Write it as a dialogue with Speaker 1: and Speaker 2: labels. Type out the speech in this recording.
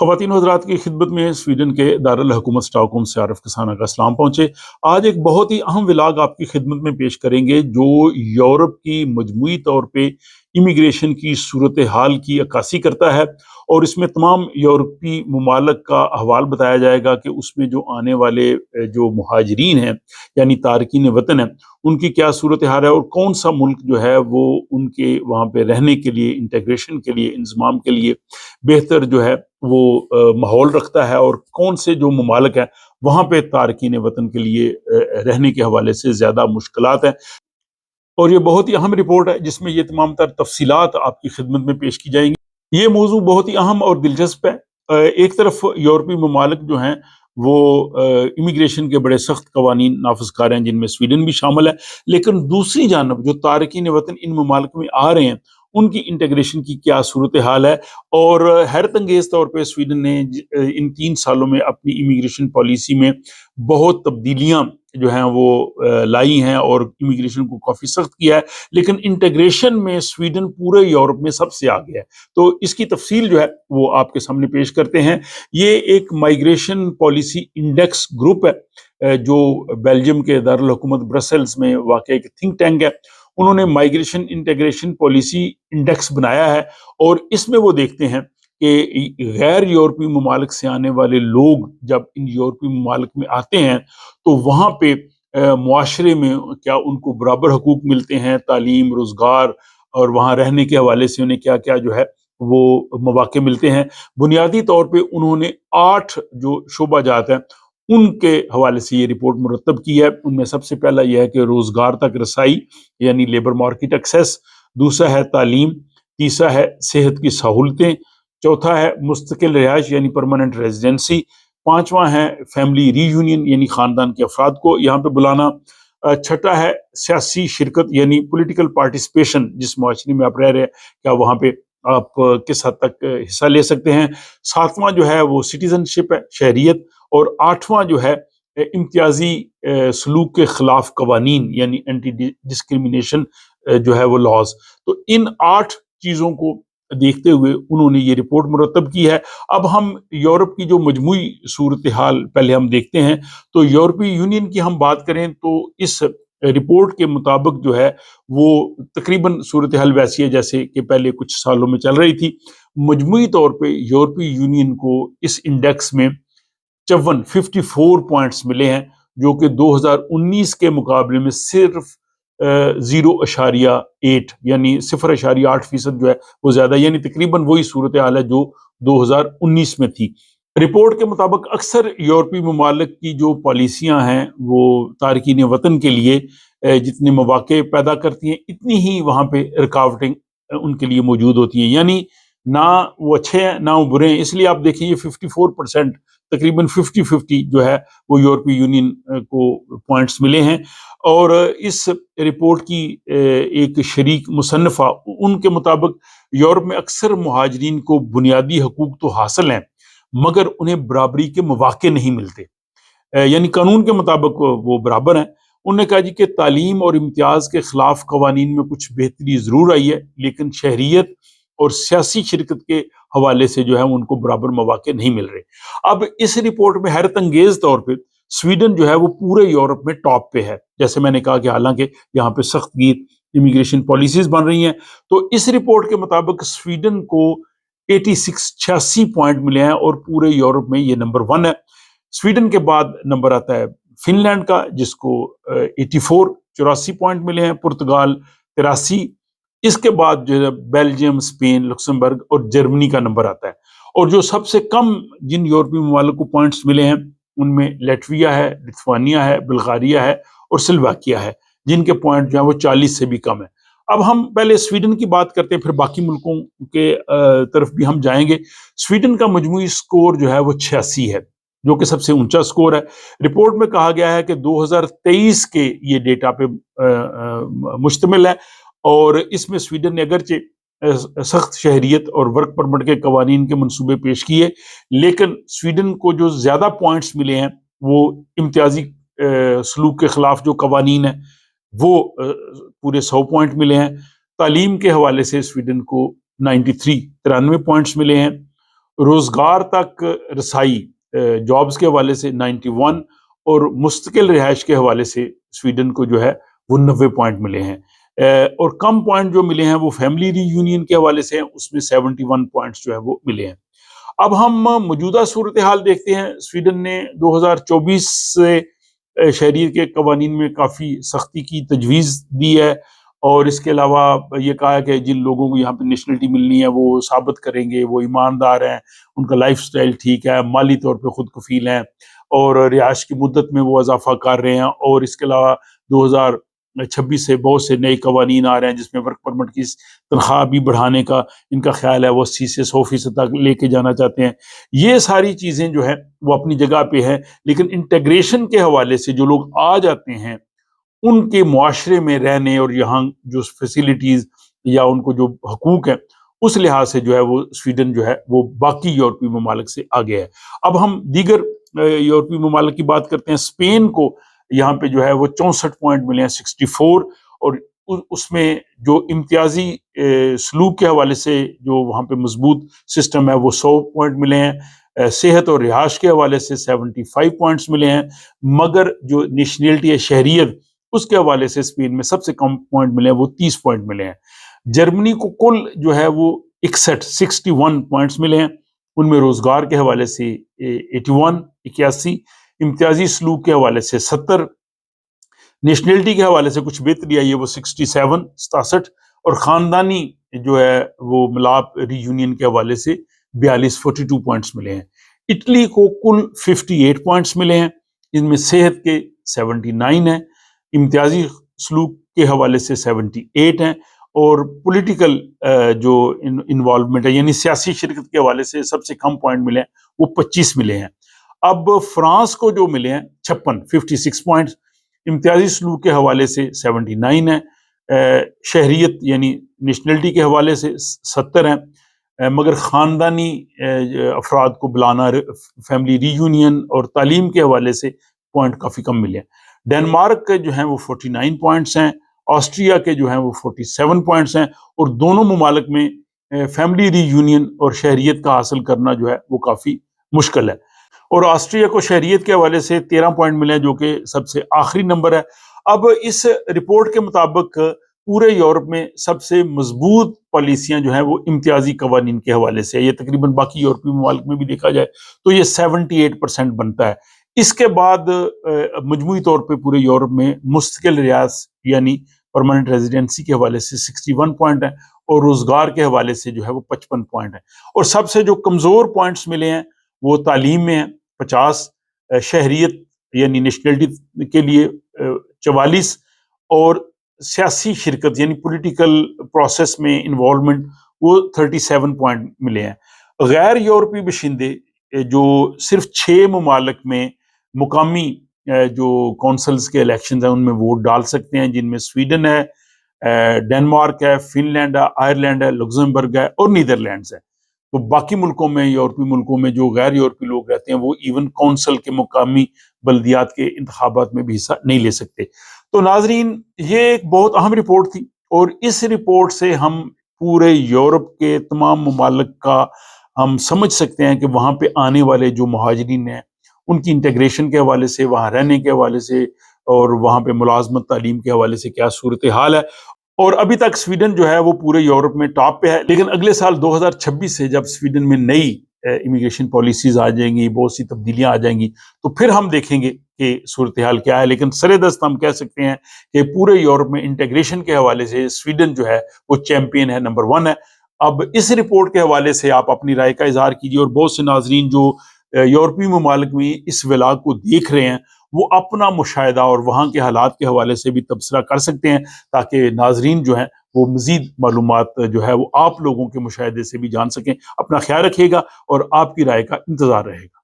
Speaker 1: ख़वातीन व हज़रात की खिदमत में स्वीडन के दारुल हुकूमत स्टॉकहोम से आरिफ किसाना का सलाम पहुँचे। आज एक बहुत ही अहम व्लॉग आपकी खिदमत में पेश करेंगे जो यूरोप की मजमूई तौर पे इमिग्रेशन की सूरत हाल की अक्कासी करता है, और इसमें तमाम यूरोपी ममालिक का अहवाल बताया जाएगा कि उसमें जो आने वाले जो मुहाजिरीन हैं यानी तारकीन वतन हैं, उनकी क्या सूरत हाल है और कौन सा मुल्क जो है वो उनके वहाँ पे रहने के लिए, इंटीग्रेशन के लिए, इंज़माम के लिए बेहतर जो है वो माहौल रखता है, और कौन से जो ममालिक हैं वहाँ पे तारकीन वतन के लिए रहने के हवाले से ज़्यादा मुश्किलात हैं। और ये बहुत ही अहम रिपोर्ट है जिसमें ये तमाम तर तफसीलात आपकी खिदमत में पेश की जाएंगी। ये मौजू बहुत ही अहम और दिलचस्प है। एक तरफ यूरोपीय ममालिक जो हैं वो इमिग्रेशन के बड़े सख्त कवानीन नाफिज कर हैं, जिनमें स्वीडन भी शामिल है, लेकिन दूसरी जानब जो तारकीन वतन इन ममालिक में आ रहे हैं उनकी इंटीग्रेशन की क्या सूरत हाल है। और हैरत अंगेज तौर पर स्वीडन ने इन 3 सालों में अपनी इमिग्रेशन पॉलिसी में बहुत तब्दीलियां जो हैं वो लाई हैं और इमिग्रेशन को काफ़ी सख्त किया है, लेकिन इंटीग्रेशन में स्वीडन पूरे यूरोप में सबसे आगे है। तो इसकी तफसील जो है वो आपके सामने पेश करते हैं। ये एक माइग्रेशन पॉलिसी इंडेक्स ग्रुप है जो बेल्जियम के दारुल हुकूमत ब्रसेल्स में वाक़ एक थिंक टैंक है। उन्होंने माइग्रेशन इंटीग्रेशन पॉलिसी इंडेक्स बनाया है, और इसमें वो देखते हैं कि गैर यूरोपीय ममालिक से आने वाले लोग जब इन यूरोपीय ममालिक में आते हैं तो वहाँ पे मुआशरे में क्या उनको बराबर हकूक मिलते हैं, तालीम, रोज़गार और वहाँ रहने के हवाले से उन्हें क्या क्या जो है वो मौक़े मिलते हैं। बुनियादी तौर पे उन्होंने 8 जो शोबा जात हैं उनके हवाले से ये रिपोर्ट मुरतब की है। उनमें सबसे पहला यह है कि रोज़गार तक रसाई यानी लेबर मार्केट एक्सेस, दूसरा है तालीम, तीसरा है सेहत की सहूलतें, चौथा है मुस्तकिल रिहाइश यानी परमानेंट रेजिडेंसी, पांचवा है फैमिली रीयूनियन यानी खानदान के अफराद को यहाँ पे बुलाना, छठा है सियासी शिरकत यानी पॉलिटिकल पार्टिसिपेशन, जिस मुआशरे में आप रह रहे हैं क्या वहाँ पे आप किस हद तक हिस्सा ले सकते हैं, सातवां जो है वो सिटीजनशिप है, शहरियत, और आठवां जो है इम्तियाजी सलूक के खिलाफ कवानीन यानी एंटी डिस्क्रिमिनेशन जो है वो लॉज। तो इन 8 चीज़ों को देखते हुए उन्होंने ये रिपोर्ट मुरतब की है। अब हम यूरोप की जो मजमूई सूरत हाल पहले हम देखते हैं। तो यूरोपीय यूनियन की हम बात करें तो इस रिपोर्ट के मुताबिक जो है वो तकरीबन सूरत हाल वैसी है जैसे कि पहले कुछ सालों में चल रही थी। मजमूई तौर पे यूरोपीय यूनियन को इस इंडेक्स में 54 पॉइंट्स मिले हैं, जो कि 2019 के मुकाबले में सिर्फ 0.8 यानी 0.8% जो है वो ज्यादा, यानी तकरीबन वही सूरत हाल है जो 2019 में थी। रिपोर्ट के मुताबिक अक्सर यूरोपीय ममालिक की जो पॉलिसियां हैं वो तारकीन वतन के लिए जितने मौके पैदा करती हैं इतनी ही वहाँ पे रुकावटें उनके लिए मौजूद होती हैं, यानी ना वो अच्छे हैं ना वो बुरे हैं। इसलिए आप देखिए ये 54% तकरीबन 50-50 जो है वो यूरोपीय यूनियन को पॉइंट्स मिले हैं। और इस रिपोर्ट की एक शरीक मुसन्नफ़ा उनके मुताबिक यूरोप में अक्सर मुहाजिरीन को बुनियादी हकूक तो हासिल हैं मगर उन्हें बराबरी के मौके नहीं मिलते, यानी कानून के मुताबिक वो बराबर हैं। उन्होंने कहा जी कि तालीम और इम्तियाज़ के खिलाफ कवानीन में कुछ बेहतरी ज़रूर आई है, लेकिन शहरियत और सियासी शिरकत के हवाले से जो है उनको बराबर मौके नहीं मिल रहे। अब इस रिपोर्ट में हैरत अंगेज तौर पे स्वीडन जो है वो पूरे यूरोप में टॉप पे है। जैसे मैंने कहा कि हालांकि यहाँ पे सख्त गीर इमिग्रेशन पॉलिसीज बन रही हैं, तो इस रिपोर्ट के मुताबिक स्वीडन को 86 पॉइंट मिले हैं और पूरे यूरोप में ये नंबर 1 है। स्वीडन के बाद नंबर आता है फिनलैंड का जिसको 84 पॉइंट मिले हैं, पुर्तगाल 83, इसके बाद जो है बेल्जियम, स्पेन, लक्समबर्ग और जर्मनी का नंबर आता है। और जो सबसे कम जिन यूरोपीय ममालिक को पॉइंट्स मिले हैं उनमें लैटविया है, लिथुआनिया है, बुल्गारिया है और स्लोवाकिया है, जिनके पॉइंट जो है वो 40 से भी कम है। अब हम पहले स्वीडन की बात करते हैं, फिर बाकी मुल्कों के तरफ भी हम जाएंगे। स्वीडन का मजमूई स्कोर जो है वो 86 है, जो कि सबसे ऊंचा स्कोर है। रिपोर्ट में कहा गया है कि 2023 के ये डेटा पे मुश्तमिल है, और इसमें स्वीडन ने अगरचे सख्त शहरियत और वर्क परमिट के कवानीन के मंसूबे पेश किए, लेकिन स्वीडन को जो ज़्यादा पॉइंट्स मिले हैं वो इम्तियाजी सलूक के खिलाफ जो कवानीन है वो पूरे 100 पॉइंट मिले हैं। तालीम के हवाले से स्वीडन को 93 पॉइंट्स मिले हैं, روزگار تک رسائی جابز کے حوالے سے 91 اور مستقل رہائش کے حوالے سے سویڈن کو جو ہے وہ 90 پوائنٹ ملے ہیں، اور کم پوائنٹ جو ملے ہیں وہ فیملی ری یونین کے حوالے سے ہیں، اس میں 71 پوائنٹس جو ہے وہ ملے ہیں۔ اب ہم موجودہ صورتحال دیکھتے ہیں۔ سویڈن نے 2024 سے شہریت کے قوانین میں کافی سختی کی تجویز دی ہے، اور اس کے علاوہ یہ کہا ہے کہ جن لوگوں کو یہاں پہ نیشنلٹی ملنی ہے وہ ثابت کریں گے وہ ایماندار ہیں، ان کا لائف سٹائل ٹھیک ہے، مالی طور پہ خود کفیل ہیں، اور رہائش کی مدت میں وہ اضافہ کر رہے ہیں، اور اس کے علاوہ 2026 سے بہت سے نئے قوانین آ رہے ہیں جس میں ورک پرمٹ کی تنخواہ بھی بڑھانے کا ان کا خیال ہے، وہ 80 سے 100% تک لے کے جانا چاہتے ہیں۔ یہ ساری چیزیں جو ہیں وہ اپنی جگہ پہ ہیں، لیکن انٹیگریشن کے حوالے سے جو لوگ آ جاتے ہیں ان کے معاشرے میں رہنے اور یہاں جو فیسیلیٹیز یا ان کو جو حقوق ہیں اس لحاظ سے جو ہے وہ سویڈن جو ہے وہ باقی یورپی ممالک سے آگے ہے۔ اب ہم دیگر یورپی ممالک کی بات کرتے ہیں۔ اسپین کو یہاں پہ جو ہے وہ 64 پوائنٹ ملے ہیں، 64، اور اس میں جو امتیازی سلوک کے حوالے سے جو وہاں پہ مضبوط سسٹم ہے وہ 100 پوائنٹ ملے ہیں، صحت اور رہائش کے حوالے سے 75 پوائنٹس ملے ہیں، مگر جو نیشنلٹی ہے شہریت اس کے حوالے سے اسپین میں سب سے کم پوائنٹ ملے ہیں، وہ 30 پوائنٹ ملے ہیں۔ جرمنی کو کل جو ہے وہ 61 پوائنٹس ملے ہیں، ان میں روزگار کے حوالے سے 81 امتیازی سلوک کے حوالے سے 70، نیشنلٹی کے حوالے سے کچھ بہتری آئی ہے وہ 67 اور خاندانی جو ہے وہ ملاپ ری یونین کے حوالے سے 42 پوائنٹس ملے ہیں۔ اٹلی کو کل 58 پوائنٹس ملے ہیں، ان میں صحت کے 79 ہیں، امتیازی سلوک کے حوالے سے 78 ہیں، اور پولیٹیکل جو انوالومنٹ ہے یعنی سیاسی شرکت کے حوالے سے سب سے کم پوائنٹ ملے ہیں، وہ 25 ملے ہیں۔ اب فرانس کو جو ملے ہیں 56 پوائنٹس، امتیازی سلوک کے حوالے سے 79 ہیں، شہریت یعنی نیشنلٹی کے حوالے سے 70 ہیں، مگر خاندانی افراد کو بلانا، فیملی ری یونین اور تعلیم کے حوالے سے پوائنٹ کافی کم ملے ہیں۔ ڈنمارک کے جو ہیں وہ 49 پوائنٹس ہیں، آسٹریا کے جو ہیں وہ 47 پوائنٹس ہیں، اور دونوں ممالک میں فیملی ری یونین اور شہریت کا حاصل کرنا جو ہے وہ کافی مشکل ہے، اور آسٹریا کو شہریت کے حوالے سے 13 پوائنٹ ملے ہیں جو کہ سب سے آخری نمبر ہے۔ اب اس رپورٹ کے مطابق پورے یورپ میں سب سے مضبوط پالیسیاں جو ہیں وہ امتیازی قوانین کے حوالے سے، یہ تقریباً باقی یورپی ممالک میں بھی دیکھا جائے تو یہ 78% بنتا ہے۔ اس کے بعد مجموعی طور پہ پورے یورپ میں مستقل رہائش یعنی پرماننٹ ریزیڈنسی کے حوالے سے 61 پوائنٹ ہیں، اور روزگار کے حوالے سے جو ہے وہ 55 پوائنٹ ہیں، اور سب سے جو کمزور پوائنٹس ملے ہیں وہ تعلیم میں ہیں 50، شہریت یعنی نیشنلٹی کے لیے 44، اور سیاسی شرکت یعنی پولیٹیکل پروسیس میں انوالومنٹ وہ 37 پوائنٹ ملے ہیں۔ غیر یورپی باشندے جو صرف 6 ممالک میں مقامی جو کونسلز کے الیکشنز ہیں ان میں ووٹ ڈال سکتے ہیں، جن میں سویڈن ہے، ڈنمارک ہے، فن لینڈ ہے، آئرلینڈ ہے، لگزمبرگ ہے، اور نیدرلینڈز ہے۔ تو باقی ملکوں میں، یورپی ملکوں میں جو غیر یورپی لوگ رہتے ہیں وہ ایون کونسل کے مقامی بلدیات کے انتخابات میں بھی حصہ نہیں لے سکتے۔ تو ناظرین، یہ ایک بہت اہم رپورٹ تھی، اور اس رپورٹ سے ہم پورے یورپ کے تمام ممالک کا ہم سمجھ سکتے ہیں کہ وہاں پہ آنے والے جو مہاجرین ہیں ان کی انٹیگریشن کے حوالے سے، وہاں رہنے کے حوالے سے، اور وہاں پہ ملازمت تعلیم کے حوالے سے کیا صورتحال ہے۔ اور ابھی تک سویڈن جو ہے وہ پورے یورپ میں ٹاپ پہ ہے، لیکن اگلے سال 2026 سے جب سویڈن میں نئی امیگریشن پالیسیز آ جائیں گی، بہت سی تبدیلیاں آ جائیں گی، تو پھر ہم دیکھیں گے کہ صورتحال کیا ہے۔ لیکن سر دست ہم کہہ سکتے ہیں کہ پورے یورپ میں انٹیگریشن کے حوالے سے سویڈن جو ہے وہ چیمپئن ہے، نمبر 1 ہے۔ اب اس رپورٹ کے حوالے سے آپ اپنی رائے کا اظہار کیجیے، اور بہت سے ناظرین جو یورپی ممالک میں اس ولاگ کو دیکھ رہے ہیں وہ اپنا مشاہدہ اور وہاں کے حالات کے حوالے سے بھی تبصرہ کر سکتے ہیں، تاکہ ناظرین جو ہیں وہ مزید معلومات جو ہے وہ آپ لوگوں کے مشاہدے سے بھی جان سکیں۔ اپنا خیال رکھیے گا، اور آپ کی رائے کا انتظار رہے گا۔